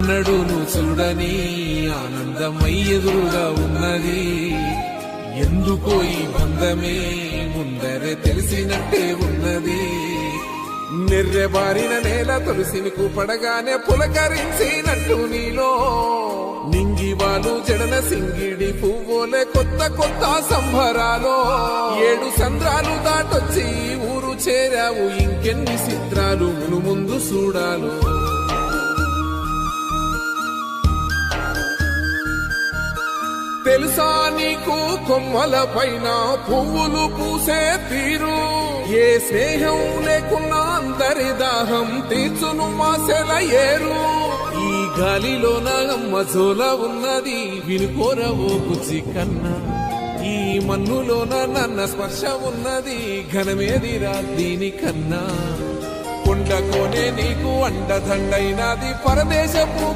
నడును చూడని ఆనందమై ఎదురుగా ఉన్నది. ఎందుకో ఈ బంధమే ముందరే తెలిసినట్టే ఉన్నది. నిర్రెబారిన నేల తులసిని కూపడగానే పులకరించినట్టు నీలో నింగివాలు జడన సింగిడి పువ్వులే కొత్త కొత్త సంబరాలో 7 సంద్రాలు దాటొచ్చి ఊరు చేరావు. ఇంకెన్ని చిత్రాలు మును ముందు చూడాలో. తెలుసా నీకు కొమ్మల పైన పువ్వులు పూసే తీరు? ఏ స్నేహం లేకున్నా అందరి దాహం తీర్చును మాసెల ఏరు. ఈ గాలిలోన మజోల ఉన్నది వినుకోరవో బుజ్జి కన్నా. ఈ మన్నులోన నన్న స్పర్శ ఉన్నది ఘనమేదిరా దీనికన్నా. కొండకోనే నీకు అండదండైనది పరదేశపు